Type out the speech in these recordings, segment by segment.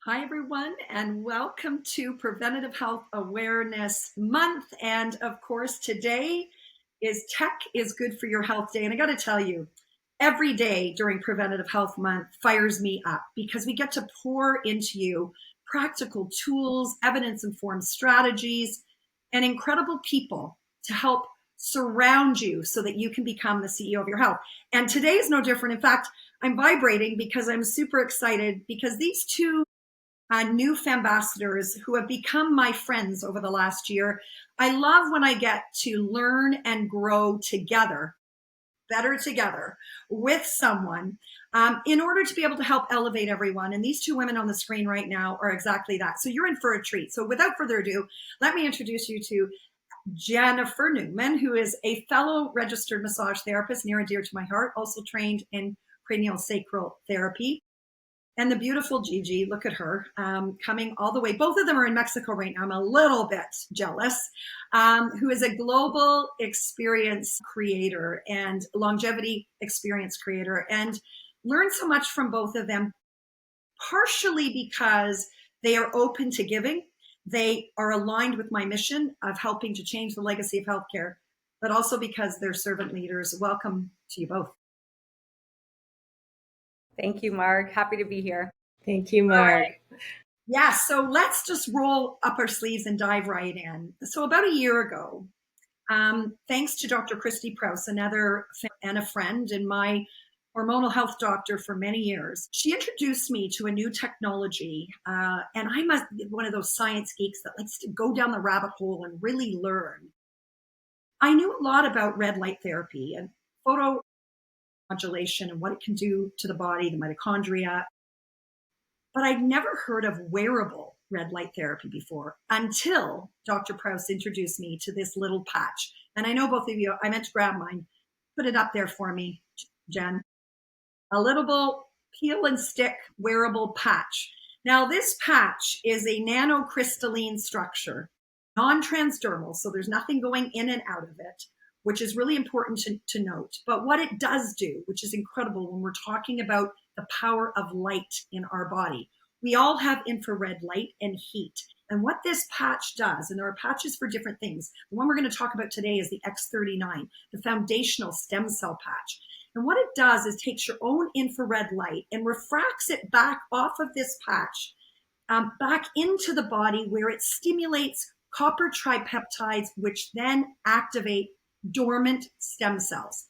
Hi, everyone, and welcome to Preventative Health Awareness Month. And of course, today is Tech is Good for Your Health Day. And I got to tell you, every day during Preventative Health Month fires me up because we get to pour into you practical tools, evidence informed strategies, and incredible people to help surround you so that you can become the CEO of your health. And today is no different. In fact, I'm vibrating because I'm super excited because these two new ambassadors who have become my friends over the last year. I love when I get to learn and grow together, better together with someone in order to be able to help elevate everyone. And these two women on the screen right now are exactly that. So you're in for a treat. So without further ado, let me introduce you to Jennifer Newman, who is a fellow registered massage therapist near and dear to my heart, also trained in cranial sacral therapy, and the beautiful Gigi, look at her, coming all the way. Both of them are in Mexico right now. I'm a little bit jealous. Who is a global experience creator and longevity experience creator, and learned so much from both of them, partially because they are open to giving. They are aligned with my mission of helping to change the legacy of healthcare, but also because they're servant leaders. Welcome to you both. Thank you, Mark. Happy to be here. Thank you, Mark. Yeah, so let's just roll up our sleeves and dive right in. So about a year ago, thanks to Dr. Christy Prouse, another and a friend and my hormonal health doctor for many years, she introduced me to a new technology. And I must be one of those science geeks that likes to go down the rabbit hole and really learn. I knew a lot about red light therapy and photo modulation and what it can do to the body, the mitochondria, but I'd never heard of wearable red light therapy before until Dr. Prouse introduced me to this little patch. And I know both of you, I meant to grab mine. Put it up there for me, Jen. A little peel and stick wearable patch. Now, this patch is a nanocrystalline structure, non transdermal, so there's nothing going in and out of it, which is really important to note. But what it does do, which is incredible when we're talking about the power of light in our body, we all have infrared light and heat. And what this patch does, and there are patches for different things. The one we're going to talk about today is the X39, the foundational stem cell patch. And what it does is takes your own infrared light and refracts it back off of this patch, back into the body where it stimulates copper tripeptides, which then activate dormant stem cells.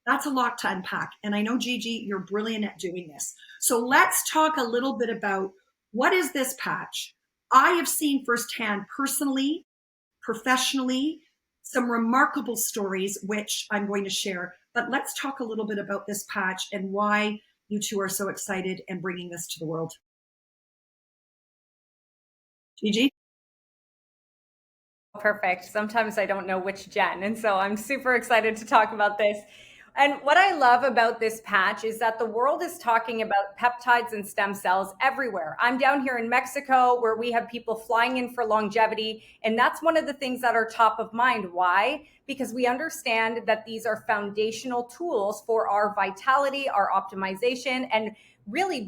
That's a lot to unpack. And I know, Gigi, you're brilliant at doing this. So let's talk a little bit about what is this patch. I have seen firsthand, personally, professionally, some remarkable stories, which I'm going to share. But let's talk a little bit about this patch and why you two are so excited and bringing this to the world. Gigi? Perfect. Sometimes I don't know which Jen. And so I'm super excited to talk about this. And what I love about this patch is that the world is talking about peptides and stem cells everywhere. I'm down here in Mexico where we have people flying in for longevity. And that's one of the things that are top of mind. Why? Because we understand that these are foundational tools for our vitality, our optimization, and really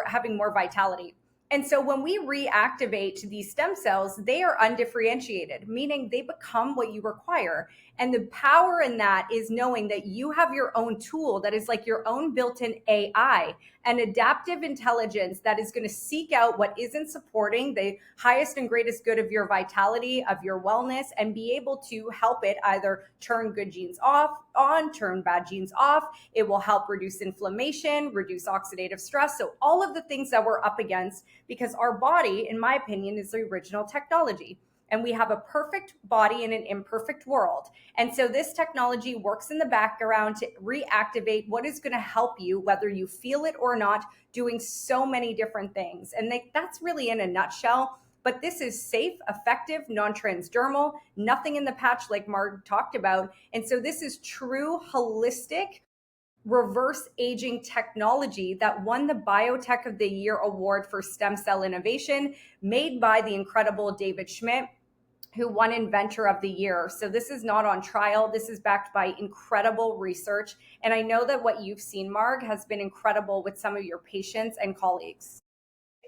having more vitality. And so when we reactivate these stem cells, they are undifferentiated, meaning they become what you require. And the power in that is knowing that you have your own tool that is like your own built-in AI, an adaptive intelligence that is going to seek out what isn't supporting the highest and greatest good of your vitality, of your wellness, and be able to help it either turn good genes on, turn bad genes off. It will help reduce inflammation, reduce oxidative stress. So all of the things that we're up against, because our body, in my opinion, is the original technology. And we have a perfect body in an imperfect world. And so this technology works in the background to reactivate what is going to help you, whether you feel it or not, doing so many different things. And that's really in a nutshell. But this is safe, effective, non-transdermal, nothing in the patch like Mark talked about. And so this is true holistic reverse aging technology that won the Biotech of the Year award for stem cell innovation, made by the incredible David Schmidt, who won Inventor of the Year. So this is not on trial. This is backed by incredible research. And I know that what you've seen, Marg, has been incredible with some of your patients and colleagues.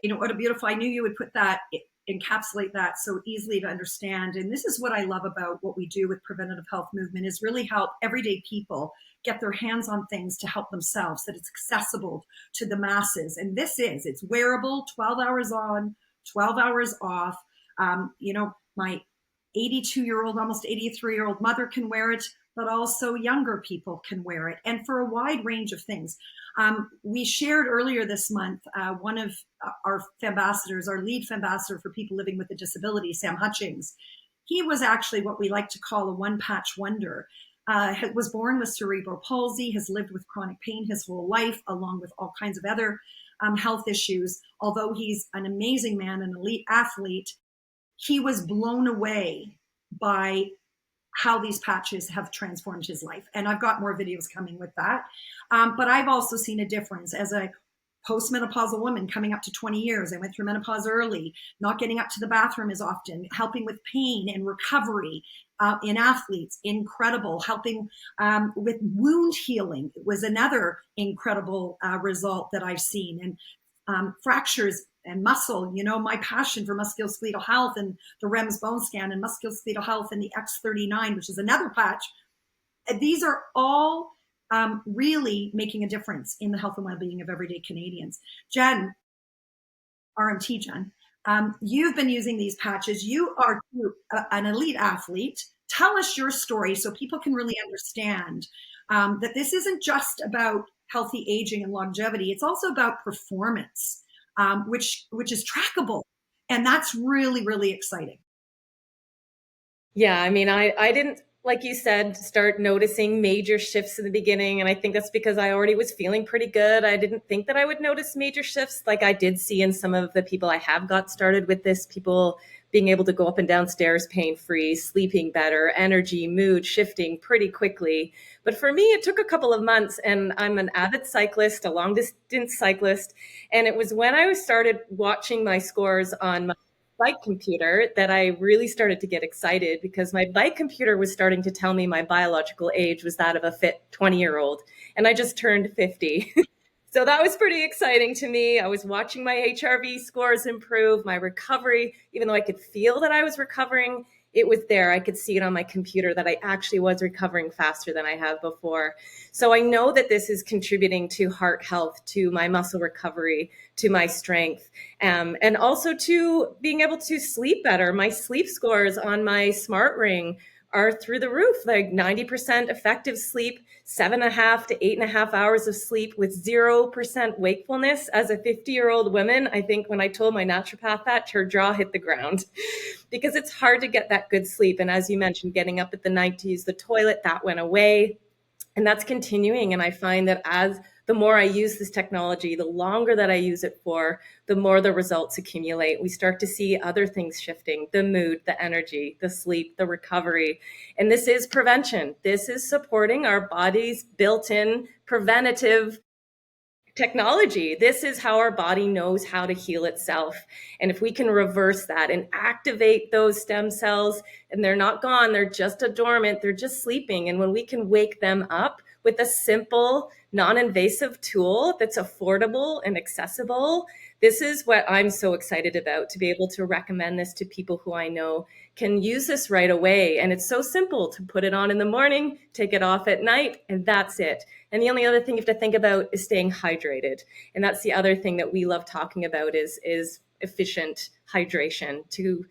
what a beautiful, I knew you would put that, encapsulate that so easily to understand. And this is what I love about what we do with Preventative Health Movement, is really help everyday people get their hands on things to help themselves, that it's accessible to the masses. And it's wearable, 12 hours on, 12 hours off. My 82-year-old, almost 83-year-old mother can wear it, but also younger people can wear it, and for a wide range of things. We shared earlier this month, one of our ambassadors, our lead ambassador for people living with a disability, Sam Hutchings. He was actually what we like to call a one-patch wonder. Was born with cerebral palsy, has lived with chronic pain his whole life, along with all kinds of other health issues. Although he's an amazing man, an elite athlete, he was blown away by how these patches have transformed his life. And I've got more videos coming with that. But I've also seen a difference as a postmenopausal woman coming up to 20 years. I went through menopause early, not getting up to the bathroom as often, helping with pain and recovery in athletes, incredible. Helping with wound healing was another incredible result that I've seen. And fractures and muscle, my passion for musculoskeletal health and the REMS bone scan and musculoskeletal health and the X39, which is another patch. These are all really making a difference in the health and well-being of everyday Canadians. Jen, RMT Jen, you've been using these patches. You are an elite athlete. Tell us your story so people can really understand that this isn't just about healthy aging and longevity. It's also about performance, which is trackable. And that's really, really exciting. Yeah, I mean, I didn't, like you said, start noticing major shifts in the beginning. And I think that's because I already was feeling pretty good. I didn't think that I would notice major shifts like I did see in some of the people I have got started with this, people being able to go up and down stairs pain-free, sleeping better, energy, mood shifting pretty quickly. But for me, it took a couple of months, and I'm an avid cyclist, a long-distance cyclist. And it was when I started watching my scores on my bike computer that I really started to get excited, because my bike computer was starting to tell me my biological age was that of a fit 20-year-old, and I just turned 50. So that was pretty exciting to me. I was watching my HRV scores improve, my recovery, even though I could feel that I was recovering, it was there. I could see it on my computer that I actually was recovering faster than I have before. So I know that this is contributing to heart health, to my muscle recovery, to my strength, and also to being able to sleep better. My sleep scores on my smart ring are through the roof, like 90% effective sleep, 7.5 to 8.5 hours of sleep with 0% wakefulness. As a 50-year-old woman, I think when I told my naturopath that, her jaw hit the ground because it's hard to get that good sleep. And as you mentioned, getting up at the night to use the toilet, that went away. And that's continuing. And I find that as the more I use this technology, the longer that I use it for, the more the results accumulate. We start to see other things shifting, the mood, the energy, the sleep, the recovery. And this is prevention. This is supporting our body's built-in preventative technology. This is how our body knows how to heal itself. And if we can reverse that and activate those stem cells, and they're not gone, they're just dormant, they're just sleeping. And when we can wake them up with a simple, non-invasive tool that's affordable and accessible, this is what I'm so excited about, to be able to recommend this to people who I know can use this right away. And it's so simple to put it on in the morning, take it off at night, and that's it. And the only other thing you have to think about is staying hydrated. And that's the other thing that we love talking about is efficient hydration to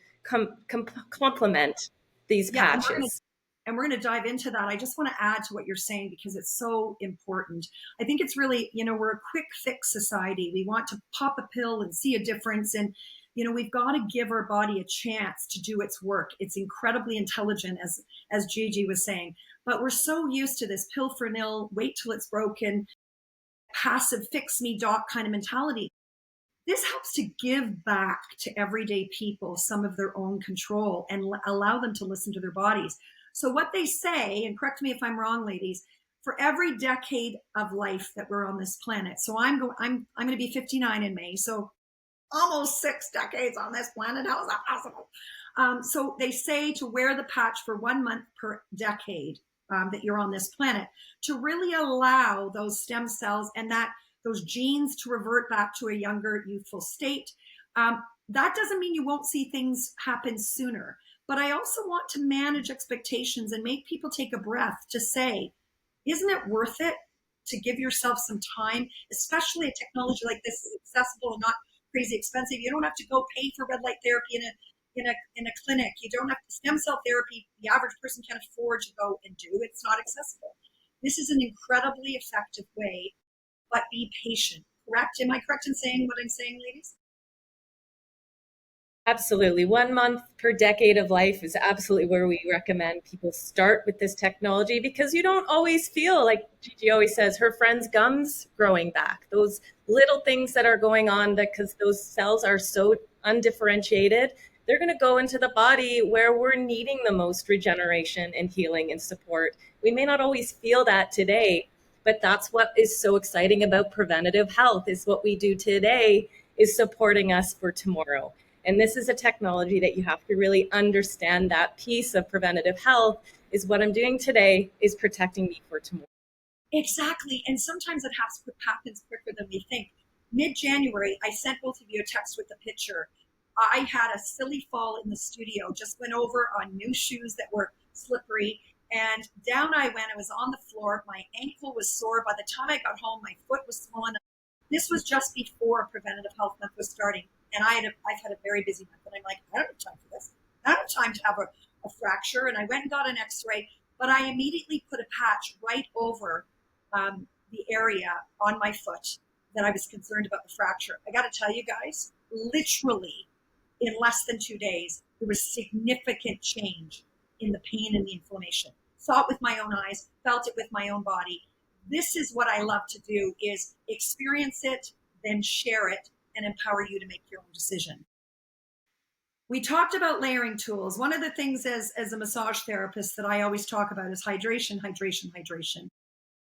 complement these patches. And we're going to dive into that. I just want to add to what you're saying because it's so important. I think it's really, we're a quick fix society. We want to pop a pill and see a difference. And, we've got to give our body a chance to do its work. It's incredibly intelligent, as Gigi was saying. But we're so used to this pill for nil, wait till it's broken, passive fix me doc kind of mentality. This helps to give back to everyday people some of their own control and allow them to listen to their bodies. So what they say, and correct me if I'm wrong, ladies, for every decade of life that we're on this planet. So I'm going to be 59 in May. So almost 6 decades on this planet. How is that possible? So they say to wear the patch for 1 month per decade that you're on this planet to really allow those stem cells and that those genes to revert back to a younger, youthful state. That doesn't mean you won't see things happen sooner. But I also want to manage expectations and make people take a breath to say, isn't it worth it to give yourself some time, especially a technology like this is accessible and not crazy expensive. You don't have to go pay for red light therapy in a clinic. You don't have to stem cell therapy. The average person can't afford to go and do. It's not accessible. This is an incredibly effective way, but be patient. Correct? Am I correct in saying what I'm saying, ladies? Absolutely. 1 month per decade of life is absolutely where we recommend people start with this technology, because you don't always feel, like Gigi always says, her friend's gums growing back. Those little things that are going on, because those cells are so undifferentiated, they're going to go into the body where we're needing the most regeneration and healing and support. We may not always feel that today, but that's what is so exciting about preventative health, is what we do today is supporting us for tomorrow. And this is a technology that you have to really understand. That piece of preventative health is what I'm doing today is protecting me for tomorrow. Exactly. And sometimes it happens quicker than we think. Mid-January, I sent both of you a text with a picture. I had a silly fall in the studio, just went over on new shoes that were slippery, and down I went. I was on the floor. My ankle was sore. By the time I got home, my foot was swollen. This was just before Preventative Health Month was starting. And I've had a very busy month. And I'm like, I don't have time for this. I don't have time to have a fracture. And I went and got an x-ray. But I immediately put a patch right over the area on my foot that I was concerned about the fracture. I got to tell you guys, literally in less than 2 days, there was significant change in the pain and the inflammation. Saw it with my own eyes, felt it with my own body. This is what I love to do, is experience it, then share it, and empower you to make your own decision. We talked about layering tools. One of the things as a massage therapist that I always talk about is hydration, hydration, hydration.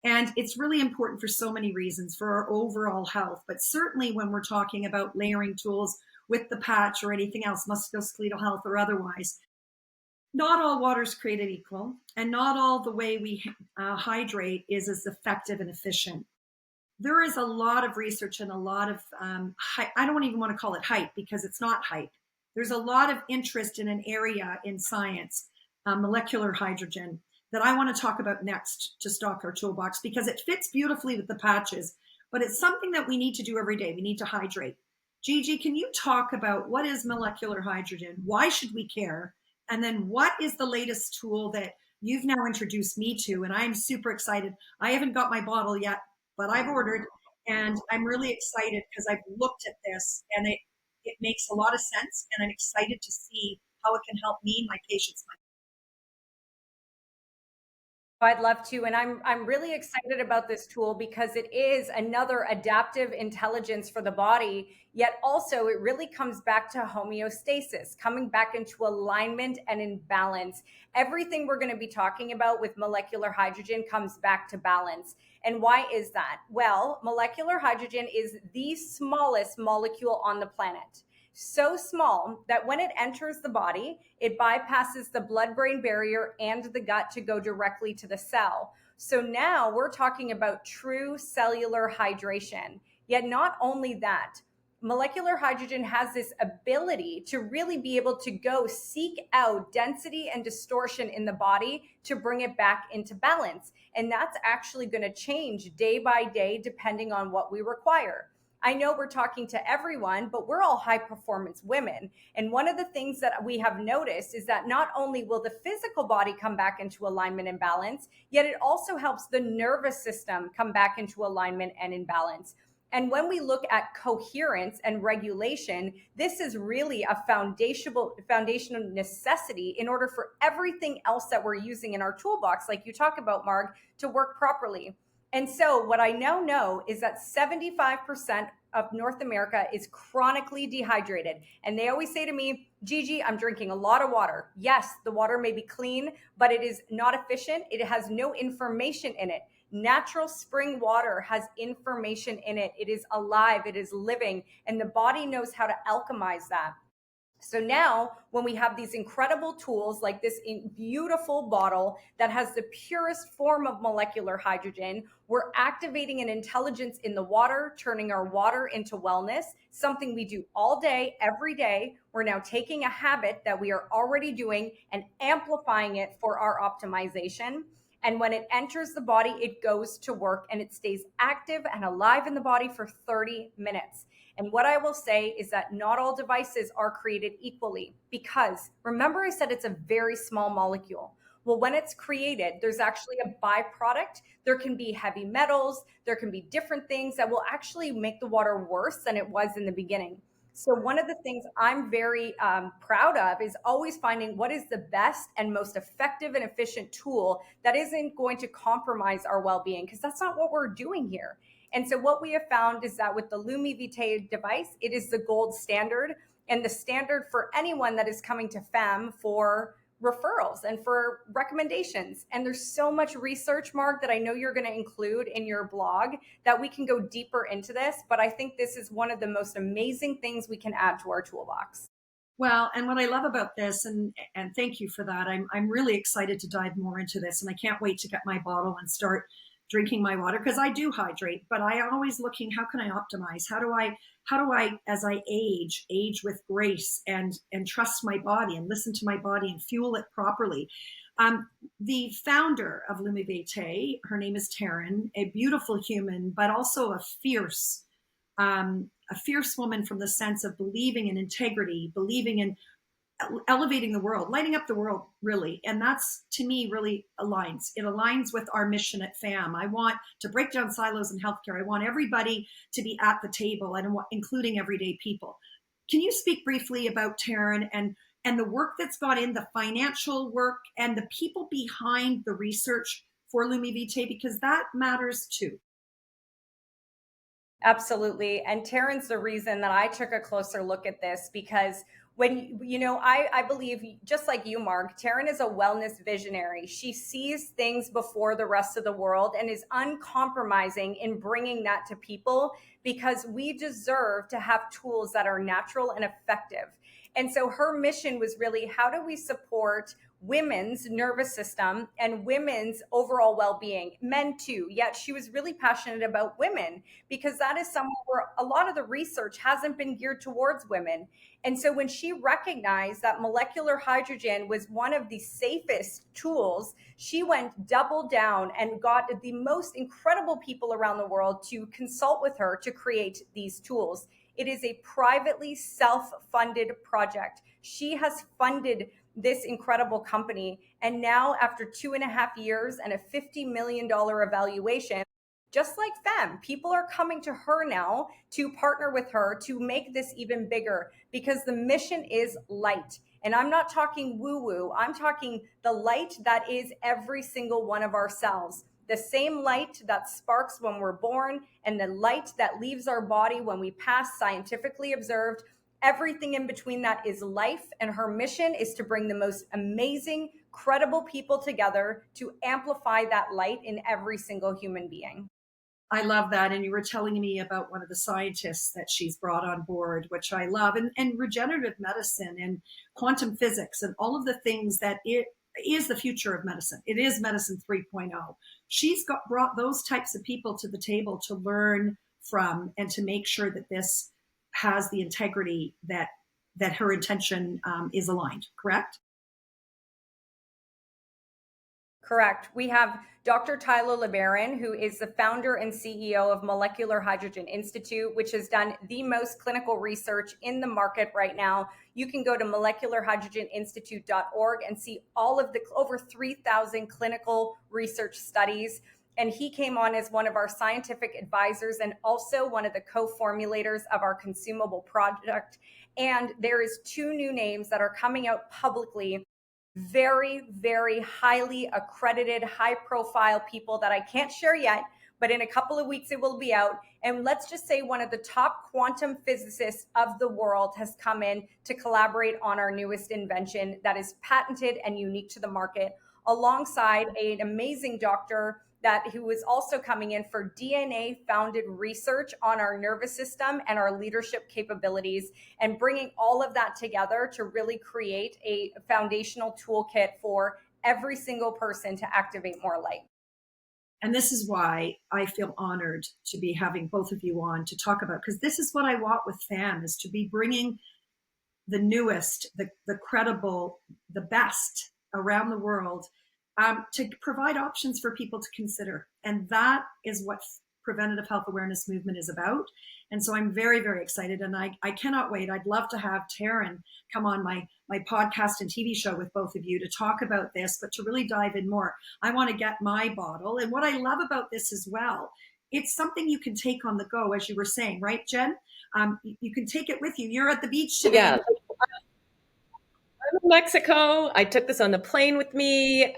And it's really important for so many reasons, for our overall health, but certainly when we're talking about layering tools with the patch or anything else, musculoskeletal health or otherwise. Not all water is created equal, and not all the way we hydrate is as effective and efficient. There is a lot of research and a lot of, I don't even want to call it hype, because it's not hype. There's a lot of interest in an area in science, molecular hydrogen, that I want to talk about next to stock our toolbox, because it fits beautifully with the patches, but it's something that we need to do every day. We need to hydrate. Gigi, can you talk about what is molecular hydrogen? Why should we care? And then what is the latest tool that you've now introduced me to? And I'm super excited. I haven't got my bottle yet, but I've ordered, and I'm really excited because I've looked at this and it makes a lot of sense. And I'm excited to see how it can help me, my patients. I'd love to. And I'm really excited about this tool because it is another adaptive intelligence for the body, yet also it really comes back to homeostasis, coming back into alignment and in balance. Everything we're going to be talking about with molecular hydrogen comes back to balance. And why is that? Well, molecular hydrogen is the smallest molecule on the planet. So small that when it enters the body, it bypasses the blood-brain barrier and the gut to go directly to the cell. So now we're talking about true cellular hydration. Yet not only that, molecular hydrogen has this ability to really be able to go seek out density and distortion in the body to bring it back into balance. And that's actually going to change day by day depending on what we require. I know we're talking to everyone, but we're all high performance women. And one of the things that we have noticed is that not only will the physical body come back into alignment and balance, yet it also helps the nervous system come back into alignment and in balance. And when we look at coherence and regulation, this is really a foundational necessity in order for everything else that we're using in our toolbox, like you talk about, Marg, to work properly. And so what I now know is that 75% of North America is chronically dehydrated. And they always say to me, Gigi, I'm drinking a lot of water. Yes, the water may be clean, but it is not efficient. It has no information in it. Natural spring water has information in it. It is alive, it is living, and the body knows how to alchemize that. So now when we have these incredible tools like this beautiful bottle that has the purest form of molecular hydrogen, we're activating an intelligence in the water, turning our water into wellness, something we do all day, every day. We're now taking a habit that we are already doing and amplifying it for our optimization. And when it enters the body, it goes to work and it stays active and alive in the body for 30 minutes. And what I will say is that not all devices are created equally, because remember I said it's a very small molecule. Well, when it's created, there's actually a byproduct. There can be heavy metals, there can be different things that will actually make the water worse than it was in the beginning. So one of the things I'm very proud of is always finding what is the best and most effective and efficient tool that isn't going to compromise our well-being, because that's not what we're doing here. And so what we have found is that with the LumiVitae device, it is the gold standard and the standard for anyone that is coming to FEM for referrals and for recommendations. And there's so much research, Mark, that I know you're going to include in your blog that we can go deeper into this. But I think this is one of the most amazing things we can add to our toolbox. Well, and what I love about this, and thank you for that, I'm really excited to dive more into this, and I can't wait to get my bottle and start drinking my water, because I do hydrate, but I always looking, how can I optimize? How do I, as I age with grace and trust my body and listen to my body and fuel it properly? The founder of LumiVitae, her name is Taryn, a beautiful human, but also a fierce woman, from the sense of believing in integrity, believing in elevating the world, lighting up the world, really. And that's, to me, really aligns. It aligns with our mission at FAM. I want to break down silos in healthcare. I want everybody to be at the table, and including everyday people. Can you speak briefly about Taryn and the work that's gone in, the financial work and the people behind the research for LumiVitae, because that matters too? Absolutely. And Taryn's the reason that I took a closer look at this, because when, I believe, just like you, Mark, Taryn is a wellness visionary. She sees things before the rest of the world and is uncompromising in bringing that to people, because we deserve to have tools that are natural and effective. And so her mission was really, how do we support women's nervous system and women's overall well-being, men too. Yet she was really passionate about women, because that is somewhere where a lot of the research hasn't been geared towards women. And so when she recognized that molecular hydrogen was one of the safest tools, she went double down and got the most incredible people around the world to consult with her to create these tools. It is a privately self-funded project. She has funded this incredible company. And now, after 2.5 years and a $50 million evaluation, just like FEM, people are coming to her now to partner with her to make this even bigger, because the mission is light. And I'm not talking woo-woo. I'm talking the light that is every single one of our cells. The same light that sparks when we're born and the light that leaves our body when we pass, scientifically observed. Everything in between that is life. And her mission is to bring the most amazing, credible people together to amplify that light in every single human being. I love that. And you were telling me about one of the scientists that she's brought on board, which I love, and regenerative medicine and quantum physics and all of the things that it is the future of medicine. It is medicine 3.0. She's brought those types of people to the table to learn from and to make sure that this has the integrity that her intention is aligned, correct? Correct. We have Dr. Tyler LeBaron, who is the founder and CEO of Molecular Hydrogen Institute, which has done the most clinical research in the market right now. You can go to molecularhydrogeninstitute.org and see all of the over 3,000 clinical research studies. And he came on as one of our scientific advisors and also one of the co-formulators of our consumable project. And there is 2 new names that are coming out publicly, very, very highly accredited, high profile people that I can't share yet, but in a couple of weeks it will be out. And let's just say one of the top quantum physicists of the world has come in to collaborate on our newest invention that is patented and unique to the market, alongside an amazing doctor who is also coming in for DNA founded research on our nervous system and our leadership capabilities, and bringing all of that together to really create a foundational toolkit for every single person to activate more light. And this is why I feel honored to be having both of you on to talk about, because this is what I want with FAM, is to be bringing the newest, the credible, the best around the world, to provide options for people to consider. And that is what preventative health awareness movement is about. And so I'm very, very excited. And I cannot wait. I'd love to have Taryn come on my podcast and TV show with both of you to talk about this, but to really dive in more. I want to get my bottle. And what I love about this as well, it's something you can take on the go, as you were saying, right, Jen? You can take it with you. You're at the beach today. Yeah. I'm in Mexico. I took this on the plane with me.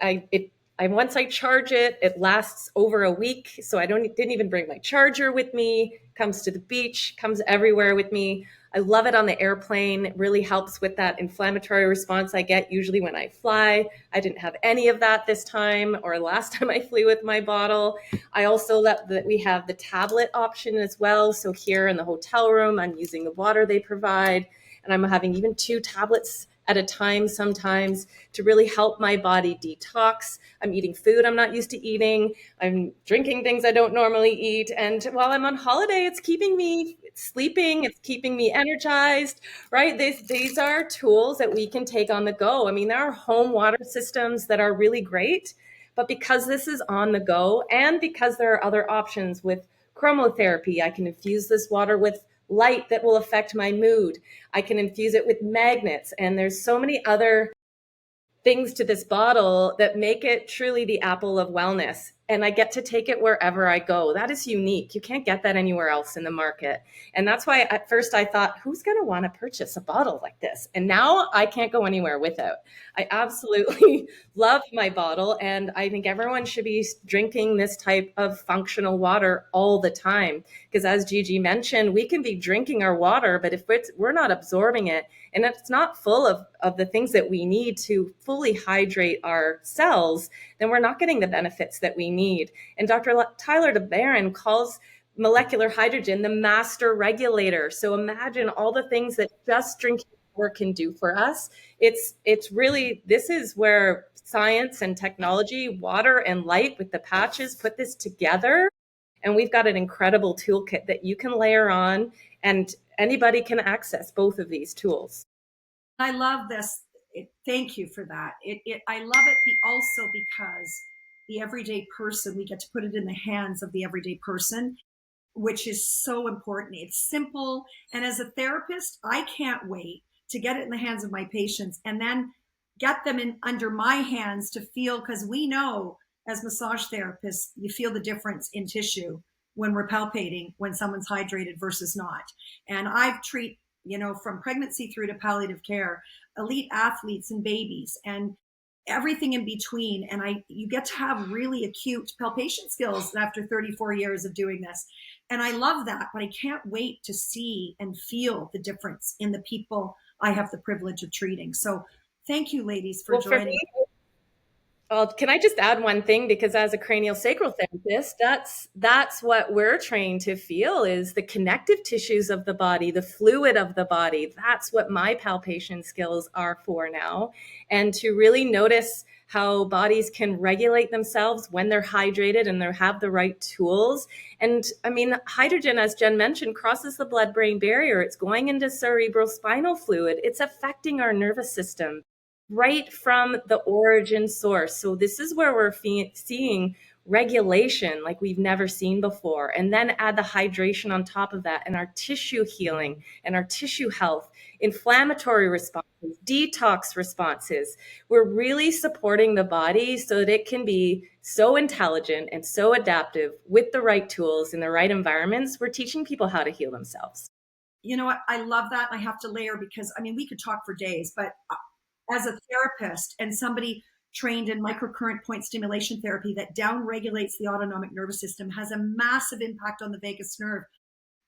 Once I charge it, it lasts over a week. So I didn't even bring my charger with me. Comes to the beach, comes everywhere with me. I love it on the airplane. It really helps with that inflammatory response I get usually when I fly. I didn't have any of that this time or last time I flew with my bottle. I also love that we have the tablet option as well. So here in the hotel room, I'm using the water they provide, and I'm having even 2 tablets at a time sometimes to really help my body detox. I'm eating food I'm not used to eating. I'm drinking things I don't normally eat. And while I'm on holiday, it's keeping me sleeping. It's keeping me energized, right? These are tools that we can take on the go. I mean, there are home water systems that are really great, but because this is on the go and because there are other options with chromotherapy, I can infuse this water with light that will affect my mood. I can infuse it with magnets. And there's so many other things to this bottle that make it truly the apple of wellness. And I get to take it wherever I go. That is unique. You can't get that anywhere else in the market. And that's why at first I thought, who's going to want to purchase a bottle like this? And now I can't go anywhere without. I absolutely love my bottle. And I think everyone should be drinking this type of functional water all the time. Because as Gigi mentioned, we can be drinking our water, but if we're not absorbing it, and it's not full of the things that we need to fully hydrate our cells, then we're not getting the benefits that we need. And Dr. Tyler DeBaron calls molecular hydrogen the master regulator. So imagine all the things that just drinking water can do for us. It's really, this is where science and technology, water and light with the patches put this together. And we've got an incredible toolkit that you can layer on, and anybody can access both of these tools. I love this. Thank you for that. I love it also because the everyday person, we get to put it in the hands of the everyday person, which is so important. It's simple. And as a therapist, I can't wait to get it in the hands of my patients and then get them in under my hands to feel, because we know as massage therapists, you feel the difference in tissue when we're palpating when someone's hydrated versus not. And I've treated, from pregnancy through to palliative care, elite athletes and babies and everything in between. And you get to have really acute palpation skills after 34 years of doing this. And I love that, but I can't wait to see and feel the difference in the people I have the privilege of treating. So thank you, ladies, for joining. Well, can I just add one thing? Because as a cranial sacral therapist, that's what we're trained to feel, is the connective tissues of the body, the fluid of the body. That's what my palpation skills are for now. And to really notice how bodies can regulate themselves when they're hydrated and they have the right tools. And I mean, hydrogen, as Jen mentioned, crosses the blood-brain barrier. It's going into cerebral spinal fluid. It's affecting our nervous system right from the origin source. So this is where we're seeing regulation like we've never seen before. And then add the hydration on top of that, and our tissue healing and our tissue health, inflammatory responses, detox responses. We're really supporting the body so that it can be so intelligent and so adaptive with the right tools in the right environments. We're teaching people how to heal themselves. You know what? I love that. I have to layer, because we could talk for days, but as a therapist and somebody trained in microcurrent point stimulation therapy that downregulates the autonomic nervous system, has a massive impact on the vagus nerve.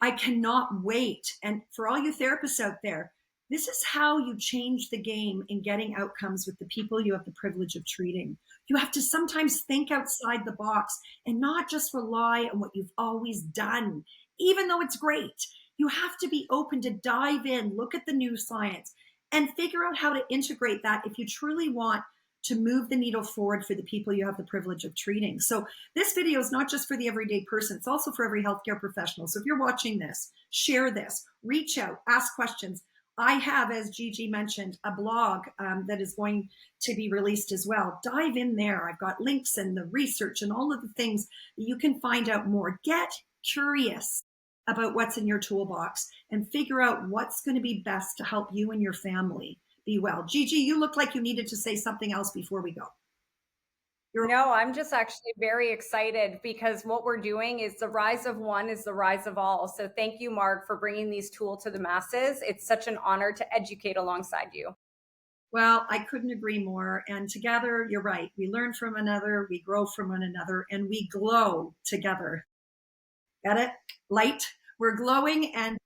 I cannot wait. And for all you therapists out there, this is how you change the game in getting outcomes with the people you have the privilege of treating. You have to sometimes think outside the box and not just rely on what you've always done, even though it's great. You have to be open to dive in, look at the new science, and figure out how to integrate that if you truly want to move the needle forward for the people you have the privilege of treating. So this video is not just for the everyday person, it's also for every healthcare professional. So if you're watching this, share this, reach out, ask questions. I have, as Gigi mentioned, a blog that is going to be released as well. Dive in there. I've got links and the research and all of the things that you can find out more. Get curious about what's in your toolbox and figure out what's going to be best to help you and your family be well. Gigi, you look like you needed to say something else before we go. No, I'm just actually very excited because what we're doing is the rise of one is the rise of all. So thank you, Marg, for bringing these tools to the masses. It's such an honor to educate alongside you. Well, I couldn't agree more. And together, you're right. We learn from another, we grow from one another, and we glow together. Get it? Light. We're glowing, and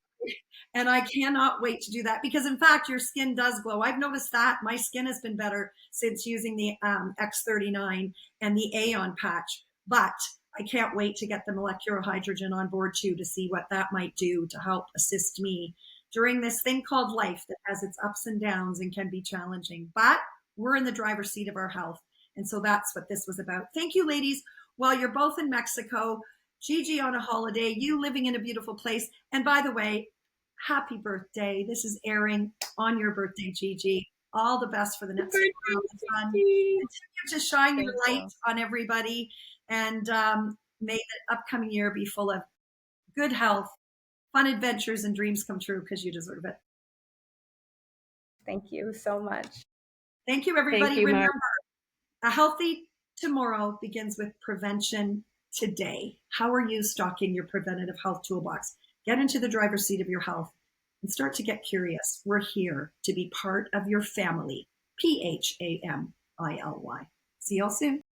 I cannot wait to do that because, in fact, your skin does glow. I've noticed that my skin has been better since using the X39 and the Aeon patch. But I can't wait to get the molecular hydrogen on board too to see what that might do to help assist me during this thing called life that has its ups and downs and can be challenging. But we're in the driver's seat of our health. And so that's what this was about. Thank you, ladies. While you're both in Mexico, Gigi on a holiday, you living in a beautiful place. And by the way, happy birthday. This is airing on your birthday, Gigi. All the best for the next round of fun. Continue to shine your light on everybody. And may the upcoming year be full of good health, fun adventures, and dreams come true because you deserve it. Thank you so much. Thank you, everybody. Thank you, remember, a healthy tomorrow begins with prevention today. How are you stocking your preventative health toolbox? Get into the driver's seat of your health and start to get curious. We're here to be part of your family. PHAMILY. See y'all soon.